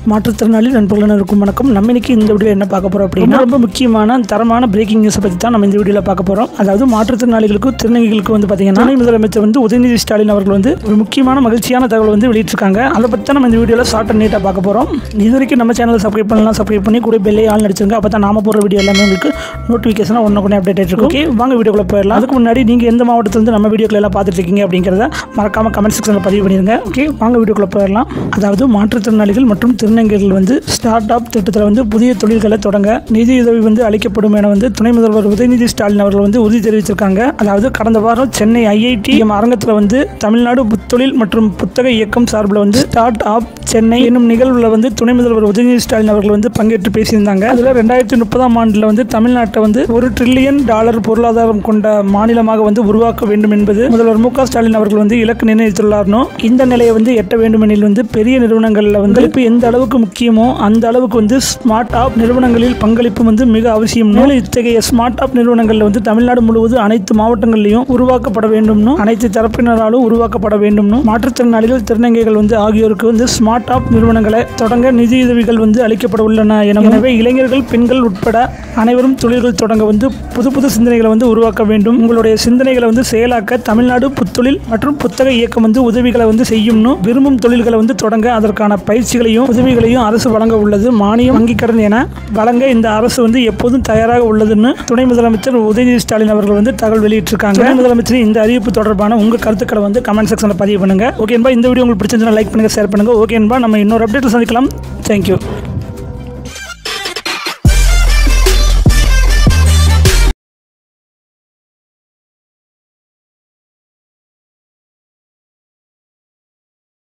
மாற்றுத்திறனாளி நண்பர்களுக்கும் வணக்கம். நம்ம இன்னைக்கு இந்த வீடியோ என்ன பார்க்க போறோம் அப்படின்னா, ரொம்ப முக்கியமான தரமான பிரேக்கிங் நியூஸ் பற்றி தான் நம்ம இந்த வீடியோவில் பார்க்க போறோம். அதாவது மாற்றுத்திறனாளிகளுக்கும் திருநங்கைகளுக்கும் வந்து பார்த்தீங்கன்னா, துணை முதலமைச்சர் வந்து உதயநிதி ஸ்டாலின் அவர்கள் வந்து ஒரு முக்கியமான மகிழ்ச்சியான தகவல் வந்து வெளியிட்டிருக்காங்க. அதை பற்றி தான் நம்ம இந்த வீடியோவில் ஷார்ட் அண்ட் நீட்டாக பார்க்க போறோம். இது வரைக்கும் நம்ம சேனலை சப்ஸ்கிரைப் பண்ணலாம், சப்ஸ்கிரைப் பண்ணி கூட பெல்லை ஆன் அடிச்சிருங்க. அப்போ தான் நாம போகிற வீடியோ எல்லாமே உங்களுக்கு நோட்டிஃபிகேஷனாக ஒன்று அப்டேட் ஆகிட்டு இருக்கும். ஓகே, வாங்க வீடியோக்குள்ள போயிடலாம். அதுக்கு முன்னாடி நீங்கள் எந்த மாவட்டத்திலிருந்து நம்ம வீடியோக்கள் எல்லாம் பார்த்துட்டு இருக்கீங்க அப்படிங்கிறத மறக்காம கமெண்ட் செக்ஷனில் பதிவு பண்ணிடுங்க. ஓகே, வாங்க வீடியோக்குள்ள போயிடலாம். அதாவது மாற்றுத்திறனாளிகள் மற்றும் திருநங்கைகள் வந்து ஸ்டார்ட் அப் திட்டத்தில் வந்து புதிய தொழில்களை தொடங்க நிதியுதவி வந்து அளிக்கப்படும் என வந்து துணை முதல்வர் உதயநிதி ஸ்டாலின் அவர்கள் வந்து உறுதி தெரிவித்திருக்காங்க. அதாவது கடந்த வாரம் சென்னை IITM அரங்கத்தில் வந்து தமிழ்நாடு புத்தொழில் மற்றும் புத்தக இயக்கம் சார்பில் வந்து ஸ்டார்ட் அப் சென்னை என்னும் நிகழ்வில் வந்து துணை முதல்வர் உதயநிதி ஸ்டாலின் அவர்கள் வந்து பங்கேற்று பேசியிருந்தாங்க. அதில் 2030ஆம் ஆண்டில் வந்து தமிழ்நாட்டை வந்து $1 டிரில்லியன் பொருளாதாரம் கொண்ட மாநிலமாக வந்து உருவாக்க வேண்டும் என்பது முதல்வர் மு க ஸ்டாலின் அவர்கள் வந்து இலக்கு நிர்ணயித்துள்ளார்னோ, இந்த நிலையை வந்து எட்ட வேண்டும் எனில் வந்து பெரிய நிறுவனங்களில் வந்து எந்த அளவுக்கு முக்கியமோ அந்த அளவுக்கு வந்து ஸ்மார்ட் ஆப் நிறுவனங்களில் பங்களிப்பு வந்து மிக அவசியம். இத்தகைய ஸ்மார்ட் ஆப் நிறுவனங்களில் வந்து தமிழ்நாடு முழுவதும் அனைத்து மாவட்டங்களிலும் உருவாக்கப்பட வேண்டும்னு, அனைத்து தரப்பினராலும் உருவாக்கப்பட வேண்டும்னு, மாற்றுத்திறனாளிகள் திருநங்கைகள் வந்து ஆகியோருக்கு வந்து ஸ்மார்ட் ஆப் நிறுவனங்களை தொடங்க நிதியுதவிகள் வந்து அளிக்கப்பட உள்ளன. எனவே இளைஞர்கள், பெண்கள் உட்பட அனைவரும் தொழில்கள் தொடங்க வந்து புது சிந்தனைகளை வந்து உருவாக்க வேண்டும். உங்களுடைய சிந்தனைகளை வந்து செயலாக்க தமிழ்நாடு புத்தொழில் மற்றும் புத்தக இயக்கம் வந்து உதவிகளை வந்து செய்யும்னு, விரும்பும் தொழில்களை வந்து தொடங்க அதற்கான பயிற்சிகளையும் உதவிகளையும் அரசு வழங்க உள்ளது. மானியம், வங்கிக் கடன் என வழங்க இந்த அரசு வந்து எப்போதும் தயாராக உள்ளதுன்னு துணை முதலமைச்சர் உதயநிதி ஸ்டாலின் அவர்கள் வந்து தகவல் வெளியிட்டிருக்காங்க. துணை முதலமைச்சர் இந்த அறிவிப்பு தொடர்பான உங்க கருத்துக்களை வந்து கமெண்ட் செக்ஷனில் பதிவு பண்ணுங்க. ஓகேன்பா, இந்த வீடியோ உங்களுக்கு பிடிச்சிருந்தா லைக் பண்ணுங்க, ஷேர் பண்ணுங்க. ஓகேன்பா, நம்ம இன்னொரு அப்டேட் சந்திக்கலாம். தேங்க்யூ.